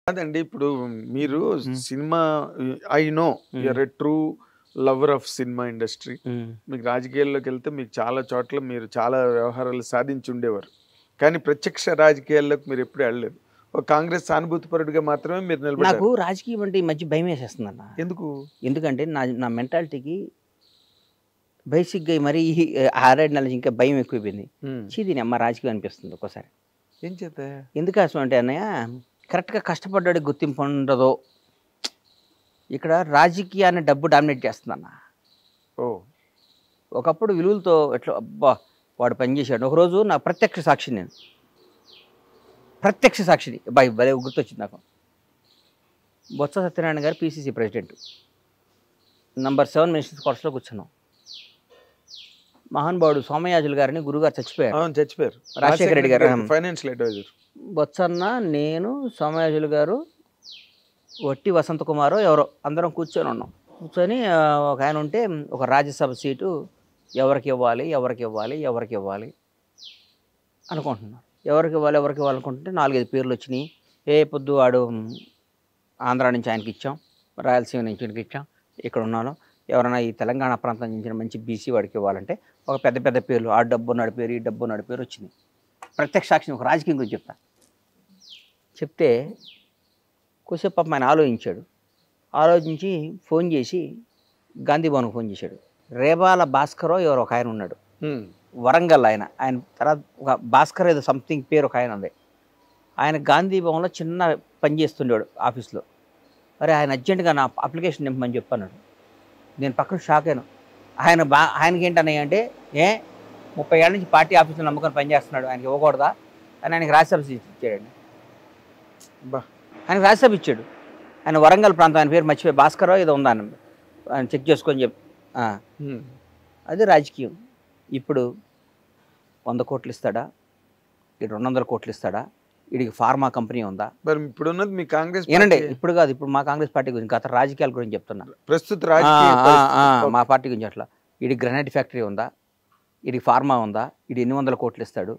కాదండి ఇప్పుడు మీరు um, cinema I know um, you're a true lover of cinema industry. Um. మీకు రాజకీయాల్లోకి వెళ్తే మీకు చాలా చోట్ల మీరు చాలా వ్యవహారాలు సాధించి ఉండేవారు, కానీ ప్రత్యక్ష రాజకీయాల్లోకి మీరు ఎప్పుడు వెళ్ళలేదు. ఒక కాంగ్రెస్ సానుభూతిపరుడిగా మాత్రమే మీరు నాకు నిలబడ్డారు. రాజకీయం అంటే ఈ మధ్య భయం వేసేస్తుంది అన్న. ఎందుకు? ఎందుకంటే నా మెంటాలిటీకి బేసిక్గా మరీ 6-7 నెలల నుంచి ఇంకా భయం ఎక్కువైపోయింది. దీని అమ్మ రాజకీయం అనిపిస్తుంది ఒక్కోసారి. ఏం చేత? ఎందుకోసం అంటే అన్నయ్య, కరెక్ట్గా కష్టపడ్డాడు గుర్తింపు ఉండదో. ఇక్కడ రాజకీయాన్ని డబ్బు డామినేట్ చేస్తుందన్న. ఓ ఒకప్పుడు విలువలతో ఎట్లా అబ్బా వాడు పనిచేశాడు. ఒకరోజు నా ప్రత్యక్ష సాక్షి, నేను ప్రత్యక్ష సాక్షిని బాయ్ భలే గుర్తొచ్చింది నాకు. బొత్స సత్యనారాయణ గారు పిసిసి ప్రెసిడెంట్, నంబర్ 7 మినిస్టర్స్ కోర్సులో కూర్చున్నాం. మహానుభావుడు సోమయాజులు గారిని గురుగారు చచ్చిపోయారు. చచ్చిపోయారు. రాజశేఖర రెడ్డి గారు ఫైనాన్షియల్ అడ్వైజర్. బొత్సన్న, నేను, సోమయాజులు గారు, వట్టి వసంత కుమారు ఎవరో అందరం కూర్చొని ఉన్నాం. కూర్చొని ఒక ఆయన ఉంటే ఒక రాజ్యసభ సీటు ఎవరికి ఇవ్వాలి ఎవరికి ఇవ్వాలి ఎవరికి ఇవ్వాలి అనుకుంటున్నారు. ఎవరికి ఇవ్వాలి అనుకుంటుంటే 4-5 పేర్లు వచ్చినాయి. పొద్దు వాడు ఆంధ్ర నుంచి ఆయనకి ఇచ్చాం, రాయలసీమ నుంచి ఆయనకి ఇచ్చాం, ఇక్కడ ఉన్నాను, ఎవరైనా ఈ తెలంగాణ ప్రాంతం నుంచి మంచి బీసీ వాడికి ఇవ్వాలంటే ఒక పెద్ద పెద్ద పేర్లు, ఆ డబ్బు ఉన్నాడు పేరు, ఈ డబ్బు ఉన్నాడు పేరు వచ్చింది. ప్రత్యక్ష సాక్షిని ఒక రాజకీయం గురించి చెప్తే కొద్దిసేపు పాపం ఆయన ఆలోచించాడు. ఆలోచించి ఫోన్ చేసి గాంధీ భవన్కి ఫోన్ చేశాడు. రేబాల భాస్కరో ఎవరో ఒక ఆయన ఉన్నాడు, వరంగల్. ఆయన తర్వాత ఒక భాస్కర్ ఏదో సంథింగ్ పేరు ఒక ఆయన ఉంది. ఆయన గాంధీ భవన్లో చిన్న పని చేస్తుండేవాడు ఆఫీస్లో. అరే ఆయన అర్జెంటుగా నా అప్లికేషన్ నింపమని చెప్పన్నాడు. నేను పక్కన షాక్ అయ్యాను. ఆయనకి ఏంటన్నాయి అంటే 30 ఏళ్ళ నుంచి పార్టీ ఆఫీస్లో నమ్ముకొని పనిచేస్తున్నాడు, ఆయనకి ఇవ్వకూడదా అని ఆయనకి రాజ్యసభ ఇచ్చాడండి. ఆయనకి రాజ్యసభ ఇచ్చాడు. ఆయన వరంగల్ ప్రాంతం, ఆయన పేరు మర్చిపోయి భాస్కరో ఏదో ఉందా ఆయన చెక్ చేసుకొని అది రాజకీయం. ఇప్పుడు 100 కోట్లు ఇస్తాడా, ఇది 200 కోట్లు ఇస్తాడా, వీడికి ఫార్మా కంపెనీ ఉందా? మరి ఇప్పుడు ఉన్నది మీ కాంగ్రెస్ ఏనండి, ఇప్పుడు కాదు, ఇప్పుడు మా కాంగ్రెస్ పార్టీ గురించి, గత రాజకీయాల గురించి చెప్తున్నా. ప్రస్తుత మా పార్టీ గురించి అట్లా, వీడికి గ్రనైట్ ఫ్యాక్టరీ ఉందా, వీడికి ఫార్మా ఉందా, వీడు 800 కోట్లు ఇస్తాడు,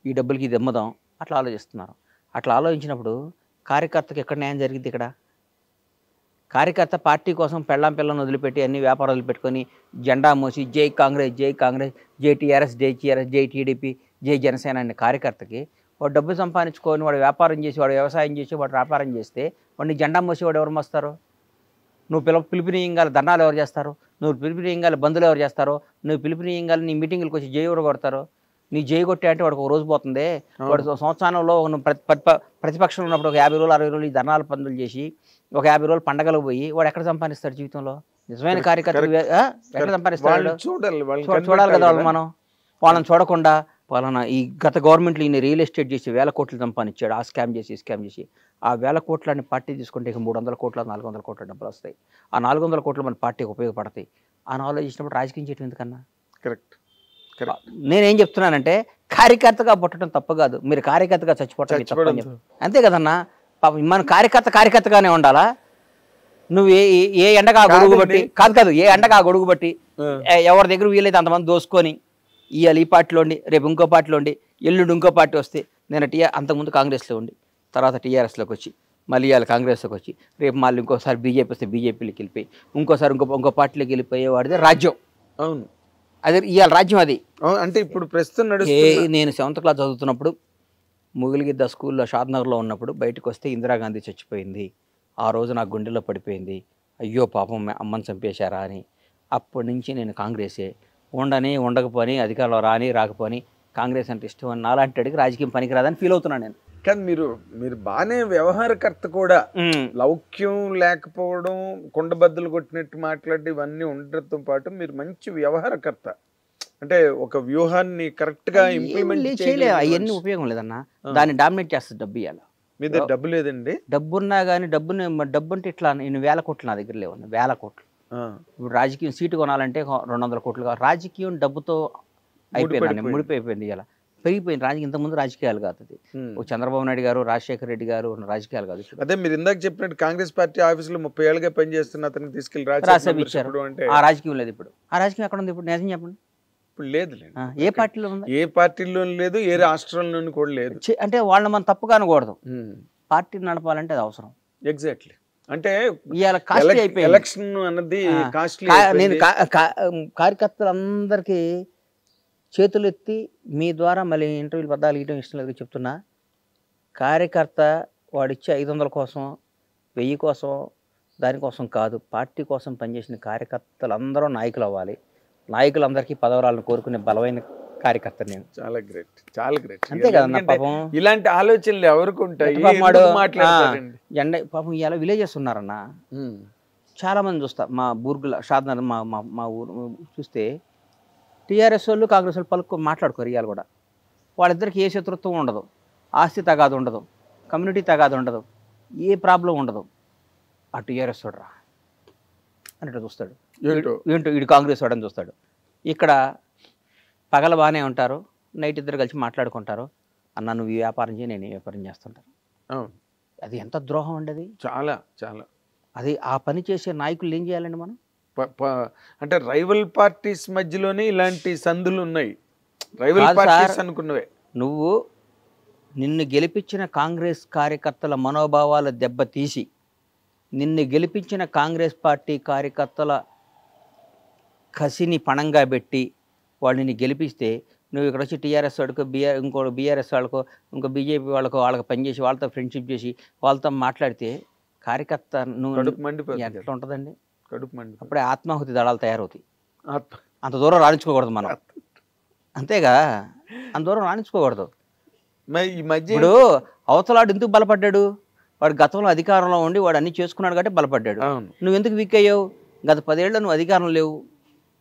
ఈ డబ్బులకి ఇది అమ్ముదాం, అట్లా ఆలోచిస్తున్నారు. అట్లా ఆలోచించినప్పుడు కార్యకర్తకి ఎక్కడ న్యాయం జరిగింది? ఇక్కడ కార్యకర్త పార్టీ కోసం పిల్లని వదిలిపెట్టి అన్ని వ్యాపారాలు వదిలిపెట్టుకొని జెండా మోసి జై కాంగ్రెస్ జై కాంగ్రెస్, జై టీఆర్ఎస్ జై టీఆర్ఎస్, జై టీడీపీ జై జనసేన అనే కార్యకర్తకి వాడు డబ్బు సంపాదించుకొని వాడు వ్యాపారం చేసి, వాడు వ్యవసాయం చేసి, వాడు వ్యాపారం చేస్తే వాడిని జెండా మోసి వాడు ఎవరు మోస్తారు? నువ్వు పిలుపునీయంగాలి ధర్నాలు ఎవరు చేస్తారు? నువ్వు పిలుపునీయంగాలి బంధువులు ఎవరు చేస్తారో? నువ్వు పిలుపునీయంగాలి నీ మీటింగ్లకు వచ్చి జై ఎవరు కొడతారో? నీ జై కొట్టే అంటే వాడికి ఒక రోజు పోతుంది. వాడు సంవత్సరంలో ప్రతిపక్షంలో ఉన్నప్పుడు ఒక 50 రోజులు 60 రోజులు ఈ ధర్నాలు పనులు చేసి ఒక 50 రోజులు పండగలకు పోయి వాడు ఎక్కడ సంపాదిస్తాడు జీవితంలో? నిజమైన కార్యకర్త ఎక్కడ సంపాదిస్తాడు? చూడాలి కదా వాళ్ళు. వాళ్ళని చూడకుండా వాళ్ళని ఈ గత గవర్నమెంట్లో ఈయన రియల్ ఎస్టేట్ చేసి 1000 కోట్లు సంపాదించాడు. ఆ స్కామ్ చేసి ఆ 1000 కోట్లని పార్టీ తీసుకుంటే ఇక 300 కోట్ల 400 కోట్ల డబ్బులు వస్తాయి. ఆ 400 కోట్లు మన పార్టీకి ఉపయోగపడతాయి అని ఆలోచించినప్పుడు రాజకీయం చేయడం ఎందుకన్నా? కరెక్ట్. నేనేం చెప్తున్నానంటే కార్యకర్తగా పుట్టడం తప్పు కాదు, మీరు కార్యకర్తగా చచ్చిపోవటం అంతే కదన్నా. మన కార్యకర్తగానే ఉండాలా? నువ్వు ఏ ఎండగా గొడుగు బట్టి కాదు ఏ ఎండగా గొడుగు బట్టి ఎవరి దగ్గర వీలైతే అంతమంది దోసుకొని ఇవాళ ఈ పార్టీలో ఉండి, రేపు ఇంకో పార్టీలో ఉండి, ఎల్లుండి ఇంకో పార్టీ వస్తే, నేను అంతకుముందు కాంగ్రెస్లో ఉండి తర్వాత టీఆర్ఎస్లోకి వచ్చి మళ్ళీ ఇవాళ కాంగ్రెస్లోకి వచ్చి రేపు మళ్ళీ ఇంకోసారి బీజేపీ వస్తే బీజేపీలోకి వెళ్ళిపోయి ఇంకోసారి ఇంకో పార్టీలోకి వెళ్ళిపోయేవాడిదే రాజ్యం. అవును, అదే ఇవాళ రాజ్యం అది. అంటే ఇప్పుడు ప్రస్తుతం నేను 7th క్లాస్ చదువుతున్నప్పుడు ముగిలిగిద్ద స్కూల్లో షాద్నగర్లో ఉన్నప్పుడు బయటకు వస్తే ఇందిరాగాంధీ చచ్చిపోయింది. ఆ రోజు నాకు గుండెల్లో పడిపోయింది, అయ్యో పాపం అమ్మని చంపేశారా అని. అప్పటి నుంచి నేను కాంగ్రెసే, ఉండకపోని అధికారంలో రాకపోని కాంగ్రెస్ అంటే ఇష్టం అని నాలాంటి అడిగి రాజకీయం పనికిరాదని ఫీల్ అవుతున్నాను నేను. కానీ మీరు బాగానే వ్యవహారకర్త కూడా, లౌక్యం లేకపోవడం, కుండబద్దలు కొట్టినట్టు మాట్లాడి ఇవన్నీ ఉండటంతో పాటు మీరు మంచి వ్యవహారకర్త. అంటే ఒక వ్యూహాన్ని కరెక్ట్ గా ఇంప్లిమెంట్ చేయలేదు, అవన్నీ ఉపయోగం లేదన్నా. దాన్ని డామినేట్ చేస్తుంది డబ్బు. ఇవ్వాలి మీ దగ్గర డబ్బు లేదండి? డబ్బున్నా కానీ డబ్బు అంటే ఇట్లా నేను 1000 కోట్లు నా దగ్గర లేవు, 1000 కోట్లు. ఇప్పుడు రాజకీయం సీటు కొనాలంటే 200 కోట్లు కాదు. రాజకీయం డబ్బుతో అయిపోయింది, ముడిపోయిపోయింది. ఇలా పెరిగిపోయింది రాజకీయం. ఇంతకుముందు రాజకీయాలు కాదు, అది చంద్రబాబు నాయుడు గారు రాజశేఖర రెడ్డి గారు రాజకీయాలు కాదు. అదే మీరు ఇందాక చెప్పినట్టు కాంగ్రెస్ పార్టీ ఆఫీసులో 30 ఏళ్ళుగా పనిచేస్తున్న అతన్ని తీసుకెళ్లి రాజ్యసభ ఇచ్చారు. ఆ రాజకీయం లేదు ఇప్పుడు. ఆ రాజకీయం ఎక్కడ ఉంది ఇప్పుడు? నిజం చెప్పండి. ఇప్పుడు లేదు. ఏ పార్టీలో ఉంది? ఏ పార్టీలో లేదు, ఏ రాష్ట్రంలోనూ కూడా లేదు. అంటే వాళ్ళని మనం తప్పుగా అనకూడదు. పార్టీని నడపాలంటే అది అవసరం. ఎగ్జాక్ట్లీ. అంటే ఇవాళ కాస్ట్లీ అయిపోయింది ఎలక్షన్ అన్నది కాస్ట్లీ. నేను కార్యకర్తలందరికీ చేతులు ఎత్తి మీ ద్వారా మళ్ళీ ఇంటర్వ్యూలు పద్దాలు ఇవ్వడం ఇష్టం లేదు చెప్తున్నా. కార్యకర్త వాడిచ్చే 500 కోసం 1000 కోసం దానికోసం కాదు, పార్టీ కోసం పనిచేసిన కార్యకర్తలందరూ నాయకులు అవ్వాలి. నాయకులందరికీ పదవరాలను కోరుకునే బలమైన కార్యకర్త నేను. చాలా గ్రేట్, చాలా గ్రేట్. అంతే కదన్నా పాపం. ఇలాంటి ఆలోచనలు ఎవరికి ఉంటాయి? ఎండ పాపం ఇలా విలేజెస్ ఉన్నారన్న చాలా మంది చూస్తా. మా బూర్గుల షాద్నగర్ మా ఊరు చూస్తే టీఆర్ఎస్ వాళ్ళు కాంగ్రెస్ వాళ్ళు మాట్లాడుకోరు. ఇవాళ కూడా వాళ్ళిద్దరికి ఏ శత్రుత్వం ఉండదు, ఆస్తి తగాదు ఉండదు, కమ్యూనిటీ తగాదు ఉండదు, ఏ ప్రాబ్లం ఉండదు. ఆ టీఆర్ఎస్ చూడరా అన్నట్టు చూస్తాడు, ఏంటో వీడు కాంగ్రెస్ వాడని చూస్తాడు. ఇక్కడ పగల బాగానే ఉంటారు, నైట్ ఇద్దరు కలిసి మాట్లాడుకుంటారు. అన్న నువ్వు ఈ వ్యాపారం చేయి, నేను ఈ వ్యాపారం చేస్తుంటాను. అది ఎంత ద్రోహం అండి అది. చాలా చాలా. అది ఆ పని చేసే నాయకులు ఏం చేయాలండి మనం? అంటే రైవల్ పార్టీస్ మధ్యలోనే ఇలాంటి సందులు ఉన్నాయి. రైవల్ పార్టీస్ అనుకున్నవే. నువ్వు నిన్ను గెలిపించిన కాంగ్రెస్ కార్యకర్తల మనోభావాల దెబ్బతీసి, నిన్ను గెలిపించిన కాంగ్రెస్ పార్టీ కార్యకర్తల కసిని పణంగా పెట్టి వాళ్ళని గెలిపిస్తే నువ్వు ఇక్కడ వచ్చి టీఆర్ఎస్ వాడికో ఇంకో బీఆర్ఎస్ వాళ్ళకో ఇంకో బీజేపీ వాళ్ళకి పనిచేసి వాళ్ళతో ఫ్రెండ్షిప్ చేసి వాళ్ళతో మాట్లాడితే కార్యకర్త నువ్వు ఎట్లా ఉంటుందండి? అప్పుడే ఆత్మాహుతి దళాలు తయారవుతాయి. అంత దూరం రాణించుకోకూడదు మనం, అంతేగా, అంత దూరం రాణించుకోకూడదు. ఇప్పుడు అవతలాడు ఎందుకు బలపడ్డాడు? వాడు గతంలో అధికారంలో ఉండి వాడు అన్ని చేసుకున్నాడు కాబట్టి బలపడ్డాడు. నువ్వు ఎందుకు వీక్ అయ్యావు? గత 10 ఏళ్ళు నువ్వు అధికారం లేవు,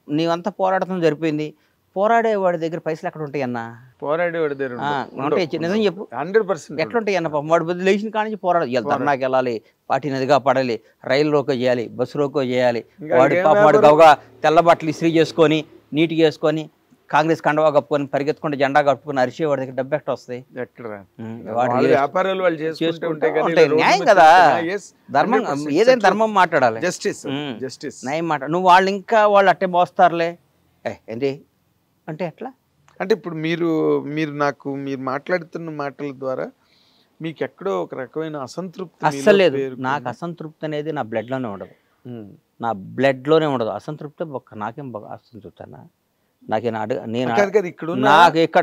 నీవంతా పోరాడటం జరిపోయింది. పోరాడేవాడి దగ్గర పైసలు ఎక్కడ ఉంటాయి అన్న? పోరాడేవాడి దగ్గర నిజం చెప్పు, 100% ఎట్లుంటాయి అన్న? వాడు బదులు లేచిన కానించి పోరాడాలి, ధర్నాకి వెళ్ళాలి, పార్టీని అదిగా పడాలి, రైలు రోకో చేయాలి, బస్సు రోకో చేయాలి. వాడు గౌగా తెల్ల బట్టలు ఇస్త్రీ చేసుకొని నీట్గా వేసుకొని కాంగ్రెస్ కండవా కప్పుకొని పరిగెత్తుకుంటే జెండా కప్పుకొని అరిచేవాడి దగ్గర డబ్బు ఎక్కడ వస్తాయి? న్యాయం కదా, ధర్మం, ఏదైనా ధర్మం మాట్లాడాలి, న్యాయం మాట్లాడాలి. నువ్వు వాళ్ళు ఇంకా వాళ్ళు అట్టే మోస్తారులే ఏంటి అంటే ఎట్లా? అంటే ఇప్పుడు మీరు మాట్లాడుతున్న మాటల ద్వారా మీకు ఎక్కడో ఒక రకమైన అసంతృప్తి అస్సలు లేదు. నాకు అసంతృప్తి అనేది నా బ్లడ్లోనే ఉండదు, నా బ్లడ్లోనే ఉండదు అసంతృప్తి. నాకేం అసంతృప్తి అన్న?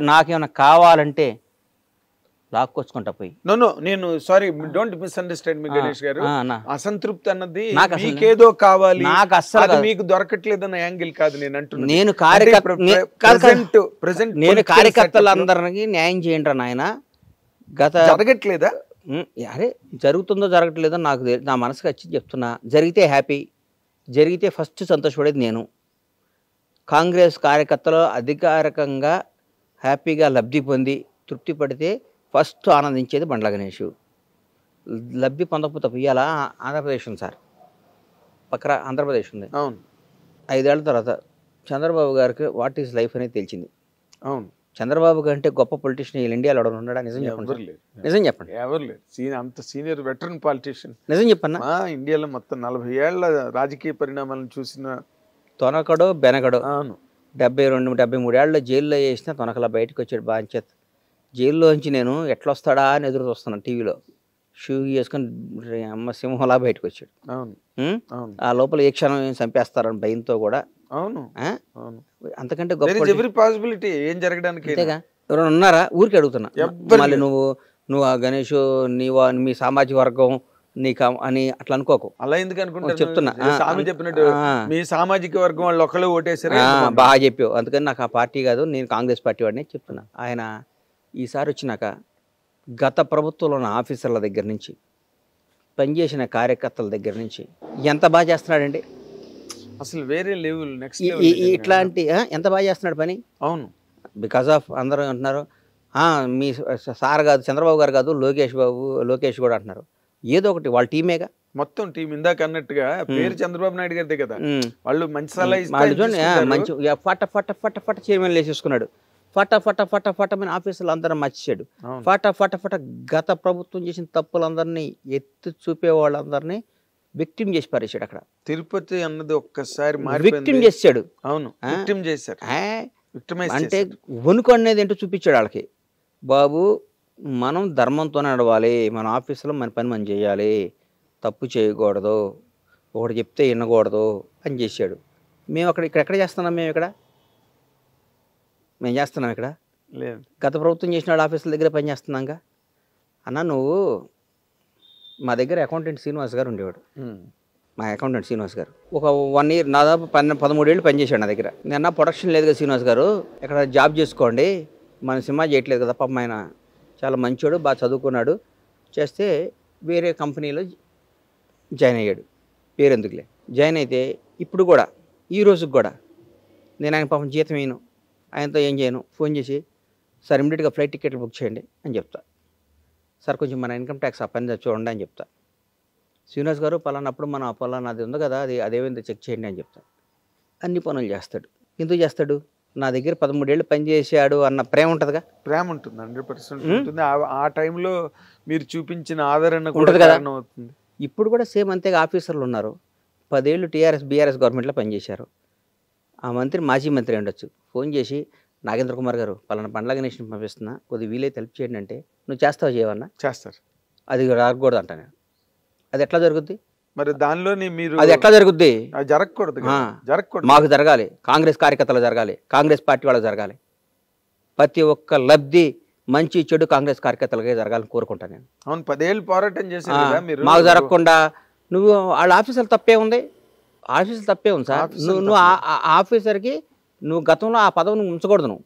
నాకేమన్నా కావాలంటే లాక్కొచ్చుకుంటా పోయి. నేను సారీ, డోంట్ మిస్అండర్స్టాండ్ మీ గణేష్ గారు. అసంతృప్తి అన్నది మీకేదో కావాలి, నాకు అసలు మీకు దొరకట్లేదన్న యాంగిల్ కాదు నేను అంటున్నాను. నేను కార్యకర్తలందరికీ న్యాయం చేయండి నాయన. గత జరగట్లేదా? అరే జరుగుతుందో జరగట్లేదో నాకు నా మనసుకు వచ్చి చెప్తున్నా. జరిగితే హ్యాపీ, జరిగితే ఫస్ట్ సంతోషపడేది నేను. కాంగ్రెస్ కార్యకర్తలు అధికారికంగా హ్యాపీగా లబ్ధి పొంది తృప్తి పడితే ఫస్ట్ ఆనందించేది బండ్ల గణేష్. లబ్ధి పొందకపోతే ఇవాళ ఆంధ్రప్రదేశ్ ఉంది సార్, పక్కన ఆంధ్రప్రదేశ్ ఉంది. అవును. 5 ఏళ్ల తర్వాత చంద్రబాబు గారికి వాట్ ఈజ్ లైఫ్ అనేది తెలిసింది. అవును. చంద్రబాబు కంటే గొప్ప పొలిటీషియన్ ఈ ఇండియాలో ఎవరు ఉన్నాడా? నిజం చెప్పండి, నిజం చెప్పండి. ఎవరు లేరు, అంత సీనియర్ వెటరన్ పాలిటీషియన్. నిజం చెప్పన్నా, ఇండియాలో మొత్తం 40 ఏళ్ల రాజకీయ పరిణామాలను చూసిన తొనకడో బెనకడో. 72-73 ఏళ్ళలో జైల్లో వేసిన తొనకలా బయటకు వచ్చాడు బాంచేత్. జైల్లోంచి నేను ఎట్లా వస్తాడా అని ఎదురు చూస్తున్నాను టీవీలో. షూ వేసుకొని అమ్మ సింహంలా బయటకు వచ్చాడు. ఆ లోపల ఏ క్షణం ఏం చంపేస్తారని భయంతో కూడా. అవును, అంతకంటే గొప్ప పాసిబిలిటీ ఏం జరగడానికి ఎవరైనా ఉన్నారా? ఊరికి అడుగుతున్నా. మళ్ళీ నువ్వు ఆ గణేష్ మీ సామాజిక వర్గం నీకు అని అట్లా అనుకోకు. అలా ఎందుకు అనుకుంటా చెప్తున్నా, స్వామి చెప్పినట్టు మీ సామాజిక వర్గం వాళ్ళు ఒకళ్ళు ఓటేసారు. బాగా చెప్పావు. అందుకని నాకు ఆ పార్టీ కాదు, నేను కాంగ్రెస్ పార్టీ వాడిని చెప్తున్నా. ఆయన ఈసారి వచ్చినాక గత ప్రభుత్వంలో ఉన్న ఆఫీసర్ల దగ్గర నుంచి పనిచేసిన కార్యకర్తల దగ్గర నుంచి ఎంత బాగా చేస్తున్నాడండి అసలు. వేరే లెవెల్, నెక్స్ట్ ఇట్లాంటి ఎంత బాగా చేస్తున్నాడు పని. అవును. బికాస్ ఆఫ్ అందరూ అంటున్నారు మీ సార్ కాదు, చంద్రబాబు గారు కాదు, లోకేష్ కూడా అంటున్నారు. ఏదో ఒకటి వాళ్ళ టీమేగా, మొత్తం టీం. ఇందాక అన్నట్టుగా పేరు చంద్రబాబు నాయుడు గారిదే కదా, వాళ్ళు మంచి సలహా మంచి ఫట ఫట ఫట ఫట చైర్మన్ వేసేసుకున్నాడు. ఫట ఫట ఫట ఫట మన ఆఫీసులు అందరూ మర్చిచాడు. ఫట ఫట ఫట గత ప్రభుత్వం చేసిన తప్పులందరినీ ఎత్తి చూపే వాళ్ళందరినీ విక్టిమ్ చేసి పారేశాడు. అక్కడ తిరుపతి అన్నది ఒక్కసారి విక్టిమ్ చేశాడు. అవును, విక్టిమ్ చేశారు. అంటే వణుకు అనేది ఏంటో చూపించాడు వాళ్ళకి. బాబు మనం ధర్మంతో నడవాలి, మన ఆఫీసులో మన పని మనం చేయాలి, తప్పు చేయకూడదు, ఒకటి చెప్తే వినకూడదు అని చేశాడు. మేము ఇక్కడ ఎక్కడ చేస్తున్నాం? మేము చేస్తున్నాం ఇక్కడ లేదు. గత ప్రభుత్వం చేసిన వాళ్ళ ఆఫీసుల దగ్గర పని చేస్తున్నాంగా. అన్న నువ్వు మా దగ్గర అకౌంటెంట్ శ్రీనివాస్ గారు ఉండేవాడు, మా అకౌంటెంట్ శ్రీనివాస్ గారు ఒక 1 ఇయర్ దాదాపు 13 ఏళ్ళు పనిచేశాడు నా దగ్గర. నేను ప్రొడక్షన్ లేదు కదా శ్రీనివాస్ గారు, ఇక్కడ జాబ్ చేసుకోండి, మన సినిమా చేయట్లేదు కదా. పాపం ఆయన చాలా మంచోడు, బాగా చదువుకున్నాడు, చేస్తే వేరే కంపెనీలో జాయిన్ అయ్యాడు. పేరెందుకులే, జాయిన్ అయితే ఇప్పుడు కూడా ఈ రోజుకి కూడా నేను ఆయన పాపం జీతం వేయను, ఆయనతో ఏం చేయను, ఫోన్ చేసి సార్ ఇమ్మీడియట్గా ఫ్లైట్ టికెట్లు బుక్ చేయండి అని చెప్తా, సార్ కొంచెం మన ఇన్కమ్ ట్యాక్స్ ఆ పని చూడండి అని చెప్తా. శ్రీనివాస్ గారు పలానప్పుడు మన పలానాది ఉంది కదా, అదేమైందో చెక్ చేయండి అని చెప్తా. అన్ని పనులు చేస్తాడు. ఎందుకు చేస్తాడు? నా దగ్గర 13 ఏళ్ళు పనిచేసాడు అన్న ప్రేమ ఉంటుందిగా. ప్రేమ ఉంటుంది, 100% ఉంటుంది. ఆ టైంలో మీరు చూపించిన ఆదరణ ఉంటుంది కదా. అవుతుంది. ఇప్పుడు కూడా సేమ్ అంతేగా. ఆఫీసర్లు ఉన్నారు, 10 ఏళ్ళు టీఆర్ఎస్ బీఆర్ఎస్ గవర్నమెంట్లో పనిచేశారు. ఆ మంత్రి మాజీ మంత్రి ఉండొచ్చు, ఫోన్ చేసి నాగేంద్ర కుమార్ గారు పలానా బండ్ల గణేష్ని పంపిస్తున్నా, కొద్దిగా వీలైతే హెల్ప్ చేయండి అంటే నువ్వు చేస్తావు చేయవన్నా? చేస్తారు. అది రాకూడదు అంట నేను. అది ఎట్లా జరుగుద్ది? మరి దానిలోని మీరు అది ఎట్లా జరుగుద్ది? జరగకూడదు, జరగకూడదు. మాకు జరగాలి, కాంగ్రెస్ కార్యకర్తలు జరగాలి, కాంగ్రెస్ పార్టీ వాళ్ళకి జరగాలి. ప్రతి ఒక్క లబ్ధి మంచి చెడు కాంగ్రెస్ కార్యకర్తలకే జరగాలని కోరుకుంటాను నేను. అవును, 10 ఏళ్ళు పోరాటం చేశారు మీరు. మాకు జరగకుండా నువ్వు వాళ్ళ ఆఫీసర్లు తప్పే ఉంది, ఆఫీసర్లు తప్పే ఉంది సార్. నువ్వు ఆఫీసర్కి నువ్వు గతంలో ఆ పదవిని ఉంచకూడదు నువ్వు.